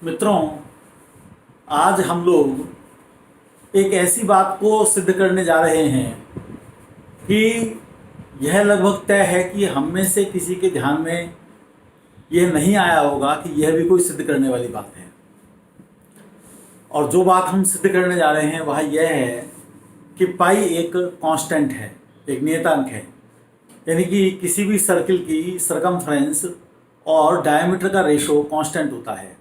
मित्रों, आज हम लोग एक ऐसी बात को सिद्ध करने जा रहे हैं कि यह लगभग तय है कि हम में से किसी के ध्यान में यह नहीं आया होगा कि यह भी कोई सिद्ध करने वाली बात है। और जो बात हम सिद्ध करने जा रहे हैं वह यह है कि पाई एक कांस्टेंट है, एक नियतांक है। यानी कि किसी भी सर्किल की सरकमफ्रेंस और डायमीटर का रेशो कांस्टेंट होता है।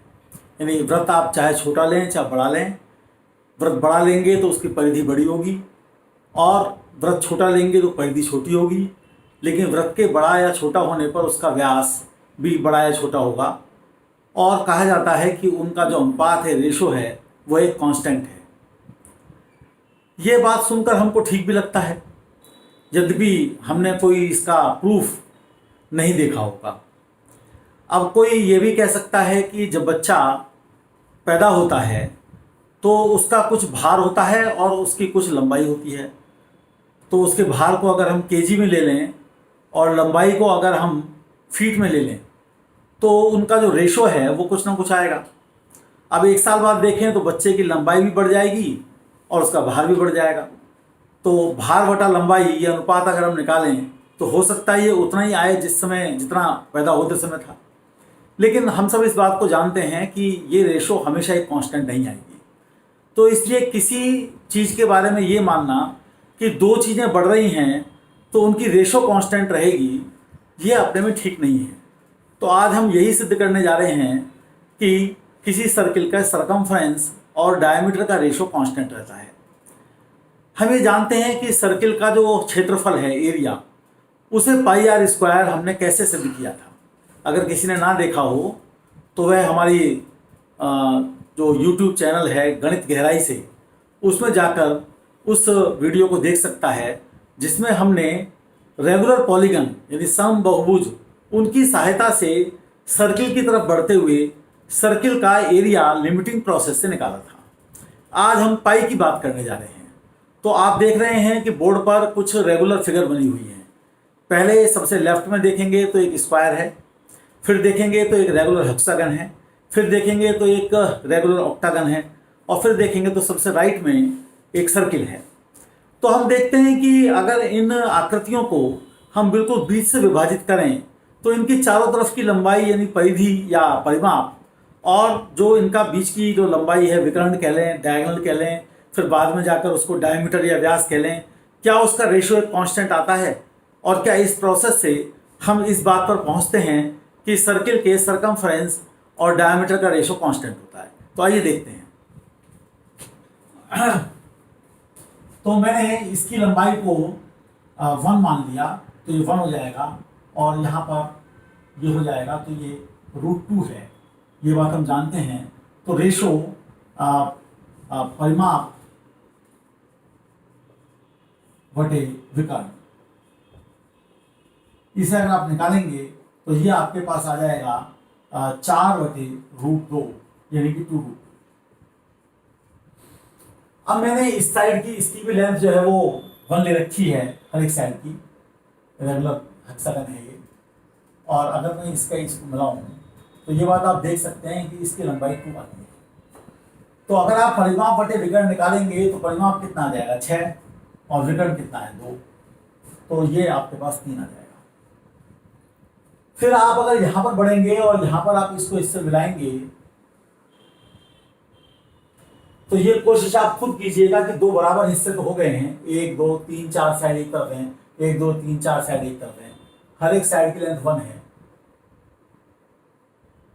यानी वृत्त आप चाहे छोटा लें चाहे बड़ा लें, वृत्त बड़ा लेंगे तो उसकी परिधि बड़ी होगी और वृत्त छोटा लेंगे तो परिधि छोटी होगी, लेकिन वृत्त के बड़ा या छोटा होने पर उसका व्यास भी बड़ा या छोटा होगा। और कहा जाता है कि उनका जो अनुपात है, रेशो है, वो एक कांस्टेंट है। ये बात सुनकर हमको ठीक भी लगता है, यद्यपि हमने कोई इसका प्रूफ नहीं देखा होगा। अब कोई ये भी कह सकता है कि जब बच्चा पैदा होता है तो उसका कुछ भार होता है और उसकी कुछ लंबाई होती है। तो उसके भार को अगर हम केजी में ले लें और लंबाई को अगर हम फीट में ले लें तो उनका जो रेशो है वो कुछ ना कुछ आएगा। अब 1 साल बाद देखें तो बच्चे की लंबाई भी बढ़ जाएगी और उसका भार भी बढ़ जाएगा। तो भार बटा लंबाई ये अनुपात अगर हम निकालें तो हो सकता है ये उतना ही आए जिस समय जितना पैदा होते समय था। लेकिन हम सब इस बात को जानते हैं कि ये रेशो हमेशा एक कांस्टेंट नहीं आएगी। तो इसलिए किसी चीज़ के बारे में ये मानना कि 2 चीज़ें बढ़ रही हैं तो उनकी रेशो कांस्टेंट रहेगी, ये अपने में ठीक नहीं है। तो आज हम यही सिद्ध करने जा रहे हैं कि किसी सर्किल का सरकमफ्रेंस और डायमीटर का रेशो कांस्टेंट रहता है। हम ये जानते हैं कि सर्किल का जो क्षेत्रफल है, एरिया, उसे पाई आर स्क्वायर हमने कैसे सिद्ध किया था। अगर किसी ने ना देखा हो तो वह हमारी जो YouTube चैनल है गणित गहराई से, उसमें जाकर उस वीडियो को देख सकता है, जिसमें हमने रेगुलर पॉलीगन यानी समबहुभुज उनकी सहायता से सर्किल की तरफ बढ़ते हुए सर्किल का एरिया लिमिटिंग प्रोसेस से निकाला था। आज हम पाई की बात करने जा रहे हैं। तो आप देख रहे हैं कि बोर्ड पर कुछ रेगुलर फिगर बनी हुई है। पहले सबसे लेफ्ट में देखेंगे तो एक स्क्वायर है, फिर देखेंगे तो एक रेगुलर हेक्सागन है, फिर देखेंगे तो एक रेगुलर ऑक्टागन है, और फिर देखेंगे तो सबसे राइट में एक सर्किल है। तो हम देखते हैं कि अगर इन आकृतियों को हम बिल्कुल बीच से विभाजित करें तो इनकी चारों तरफ की लंबाई यानी परिधि या परिमाप, और जो इनका बीच की जो लंबाई है, विकर्ण कह लें, डायगोनल कह लें, फिर बाद में जाकर उसको डायमीटर या व्यास कह लें, क्या उसका रेशो एक कांस्टेंट आता है। और क्या इस प्रोसेस से हम इस बात पर पहुंचते हैं कि सर्किल के सरकमफ्रेंस और डायमीटर का रेशो कांस्टेंट होता है। तो आइए देखते हैं। तो मैंने इसकी लंबाई को 1 मान लिया, तो ये 1 हो जाएगा, और यहाँ पर ये हो जाएगा, तो ये √2 है। ये बात हम जानते हैं। तो रेशो परिमाप बटे विकर्ण, इसे अगर आप निकालेंगे तो ये आपके पास आ जाएगा 4/√2 यानी कि 2 रूट। अब मैंने इस साइड की इसकी भी लेंथ जो है वो 1 ले रखी है, हर एक साइड की रेगुलर हेक्सागन है ये। और अगर मैं इसको मिलाऊं तो ये बात आप देख सकते हैं कि इसकी लंबाई 2 आती है। तो अगर आप परिमाप बटे विकर्ण निकालेंगे तो परिमाप कितना आ जाएगा, 6, और विकर्ण कितना है, 2। तो ये आपके पास 3 आ जाएगा। फिर आप अगर यहां पर बढ़ेंगे और यहां पर आप इसको इससे मिलाएंगे तो ये कोशिश आप खुद कीजिएगा कि 2 बराबर हिस्से तो हो गए हैं। 1 2 3 4 साइड एक तरफ हैं, 1 2 3 4 साइड एक तरफ हैं, हर एक साइड की लेंथ 1 है।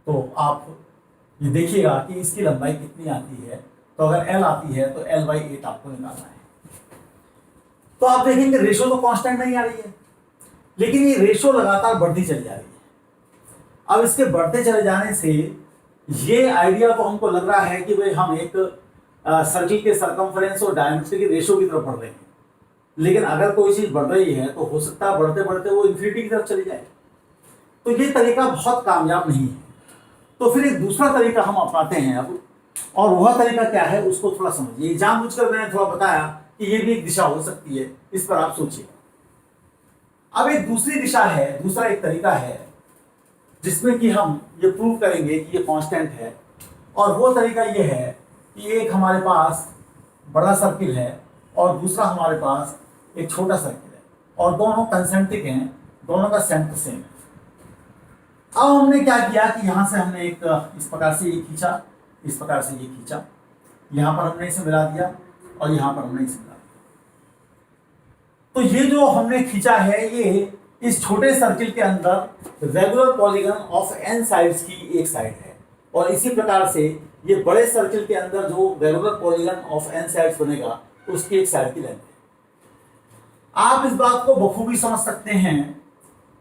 तो आप ये देखिएगा कि इसकी लंबाई कितनी आती है। तो अगर L आती है तो L/8 आपको निकालना है। तो आप देखेंगे रेशो तो कांस्टेंट नहीं आ रही है, लेकिन ये रेशो लगातार बढ़ती चली जा रही है। अब इसके बढ़ते चले जाने से ये आइडिया तो हमको लग रहा है कि भाई हम एक सर्किल के सरकमफ्रेंस और डायमीटर की रेशो की तरफ बढ़ रहे हैं। लेकिन अगर कोई चीज बढ़ रही है तो हो सकता है बढ़ते बढ़ते वो इन्फिनिटी की तरफ चली जाए। तो ये तरीका बहुत कामयाब नहीं है। तो फिर एक दूसरा तरीका हम अपनाते हैं अब, और वह तरीका क्या है उसको थोड़ा समझिए। जानबूझकर मैंने थोड़ा बताया कि ये भी एक दिशा हो सकती है, इस पर आप सोचिए। अब एक दूसरी दिशा है, दूसरा एक तरीका है जिसमें कि हम ये प्रूव करेंगे कि ये कांस्टेंट है और वो तरीका ये है कि एक हमारे पास बड़ा सर्किल है और दूसरा हमारे पास एक छोटा सर्किल है और दोनों कंसेंट्रिक हैं, दोनों का सेंटर सेम है। अब हमने क्या किया कि यहाँ से हमने एक इस प्रकार से ये खींचा, इस प्रकार से ये खींचा, यहाँ पर हमने इसे मिला दिया और यहाँ पर हमने इसे मिला दिया। तो ये जो हमने खींचा है ये इस छोटे सर्किल के अंदर regular polygon of n sides की एक साइड है और इसी प्रकार से ये बड़े सर्किल के अंदर जो regular polygon of n sides बनेगा उसकी एक साइड की लेंथ है। आप इस बात को बखूबी समझ सकते हैं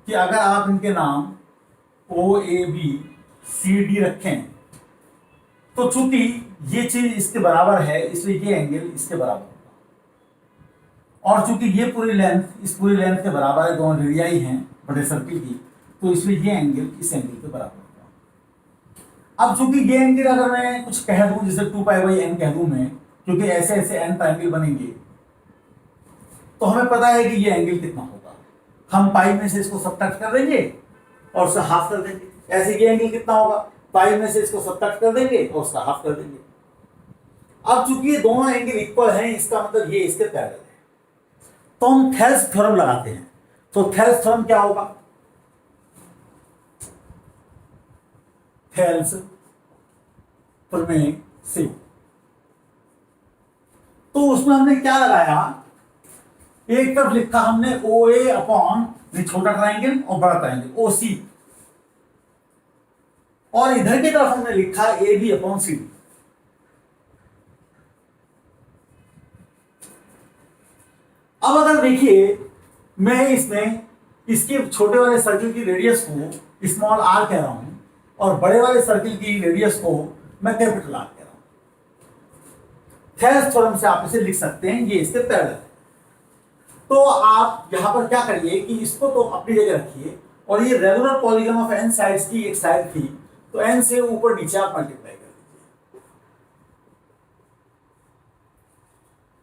कि अगर आप इनके नाम ओ ए बी सी डी रखें तो चूंकि ये चीज इसके बराबर है इसलिए ये एंगल इसके बराबर होगा और चूंकि ये पूरी लेंथ इस पूरी लेंथ के बराबर है, दोनों रेडियाई हैं बड़े सर्किल की, तो इसलिए ये एंगल इस एंगल के बराबर होगा। अब चूंकि ये एंगल अगर मैं कुछ कह दूं जैसे 2π/n कह दूं मैं, क्योंकि ऐसे ऐसे n ट्रायंगल बनेंगे तो हमें पता है कि ये एंगल कितना होगा। हम पाई में से इसको सब्ट्रैक्ट कर देंगे और उसका हाफ कर देंगे। ऐसे ये एंगल कितना होगा, पाई में से इसको सब्ट्रैक्ट कर देंगे और उसका हाफ कर देंगे। अब चूंकि ये दोनों एंगल इक्वल हैं इसका मतलब ये इसके पैरेलल है, तो हम थेल्स थ्योरम लगाते हैं। तो थेल्स थ्योरम क्या होगा, थेल्स प्रमेय से, तो उसमें हमने क्या लगाया, एक तरफ लिखा हमने ओ ए अपॉन छोटा ट्रायंगल और बड़ा ट्रायंगल ओ सी, और इधर की तरफ हमने लिखा A B upon C D. अब अगर देखिए मैं इसमें इसके छोटे वाले सर्किल की रेडियस को स्मॉल आर कह रहा हूं और बड़े वाले सर्किल की रेडियस को मैं कैपिटल आर कह रहा हूं। थेल्स थ्योरम से आप इसे लिख सकते हैं, ये इसके पैरेलल है। तो आप यहां पर क्या करिए कि इसको तो अपनी जगह रखिए और ये regular polygon of n sides की एक साइड थी, तो एन से ऊपर नीचे आप मल्टीप्लाई कर दीजिए।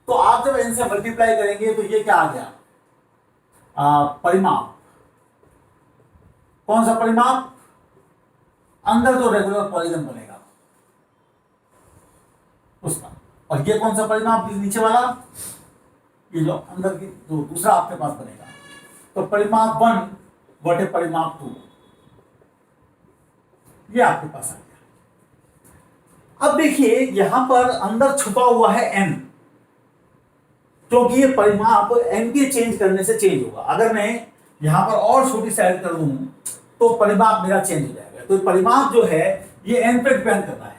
तो आप जब एन से मल्टीप्लाई करेंगे तो ये क्या आ गया, परिमाप। कौन सा परिमाप, अंदर जो रेगुलर पॉलीगन बनेगा उसका, और ये कौन सा परिमाप, नीचे वाला, ये जो अंदर की जो दूसरा आपके पास बनेगा। तो परिमाप 1 बटे परिमाप 2 ये आपके पास आ गया। अब देखिए यहां पर अंदर छुपा हुआ है n, क्योंकि ये परिमाप n के चेंज करने से चेंज होगा। अगर मैं यहां पर और छोटी साइड कर दूं तो परिमाप मेरा चेंज हो जाएगा। तो परिमाप जो है ये n पे डिपेंड करता है।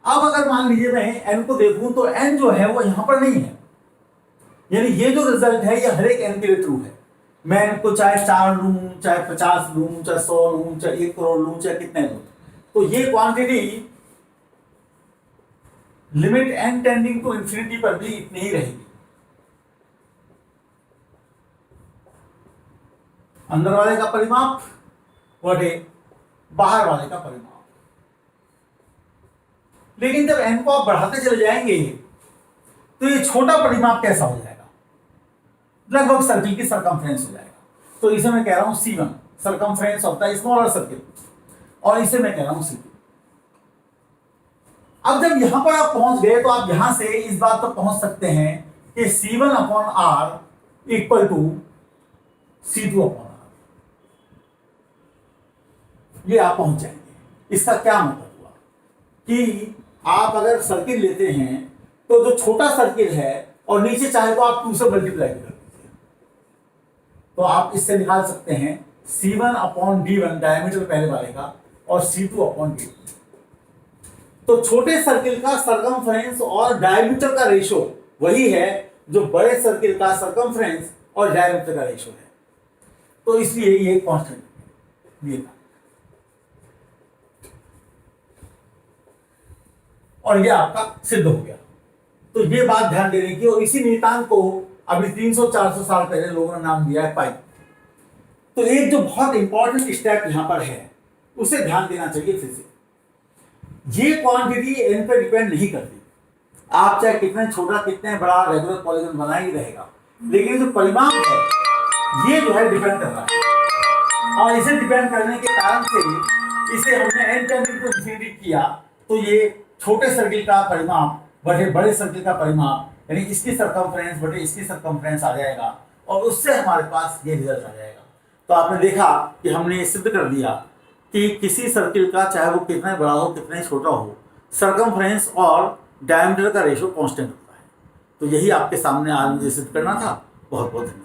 अब अगर मान लीजिए मैं n को देखूं तो n जो है वो यहां पर नहीं है, यानी ये जो रिजल्ट है ये हर एक n के लिए ट्रू है। मैं n को चाहे 4 लूं, चाहे 50 लूं, चाहे 100 लूं, चाहे 1 करोड़ लूं, चाहे कितने लूं, तो ये quantity limit n tending to infinity पर भी इतनी ही रहेगी। अंदर वाले का परिमाप बटे बाहर वाले का परिमाप। लेकिन जब n को आप बढ़ाते चले जाएंगे तो ये छोटा परिमाप कैसा हो जाएगा, लगभग सर्किल की सरकमफ्रेंस हो जाएगा। तो इसे मैं कह रहा हूं C1 circumference of the smaller circle, और इसे मैं कह रहा हूं C2। अब जब यहां पर आप पहुंच गए तो आप यहां से इस बात पर पहुंच सकते हैं कि C1 upon R equal to C2 upon R, ये आप पहुंच जाएंगे। इसका क्या मतलब हुआ कि आप अगर सर्किल लेते हैं तो जो छोटा सर्किल है और नीचे चाहे तो आप 2 से मल्टीप्लाई कर दीजिए, तो आप इससे निकाल सकते हैं C1 अपॉन D1 डायमीटर पहले वाले का और C2 अपॉन D2। तो छोटे सर्किल का सरकमफ्रेंस और डायमीटर का रेशो वही है जो बड़े सर्किल का सरकमफ्रेंस और डायमीटर का रेशो है। तो इसलिए ये कांस्टेंट ये था, और ये आपका सिद्ध हो गया। तो ये बात ध्यान देने की, और इसी नियतांक को अभी 300-400 साल पहले लोगों ने नाम दिया है पाई। तो एक जो बहुत इंपॉर्टेंट स्टेप यहां पर है उसे ध्यान देना चाहिए फिर से। ये क्वांटिटी n पे डिपेंड नहीं करती, आप चाहे कितने छोटा कितने बड़ा रेगुलर पॉलीगन बना ही रहेगा, लेकिन जो परिमाप है ये जो है डिपेंड कर रहा है। और इसे डिपेंड करने के कारण से इसे हमने n टेंडिंग टू इंफिनिटी किया तो ये छोटे सर्किल का परिमाप बटे बड़े सर्किल का परिमाप, यानी इसकी सरकमफ्रेंस बटे इसकी सरकमफ्रेंस आ जाएगा और उससे हमारे पास ये रिजल्ट आ जाएगा। तो आपने देखा कि हमने ये सिद्ध कर दिया कि किसी सर्किल का चाहे वो कितना बड़ा हो कितना ही छोटा हो, सरकमफ्रेंस और डायमीटर का रेशो कांस्टेंट होता है। तो यही आपके सामने आज मुझे सिद्ध करना था। बहुत बहुत धन्यवाद।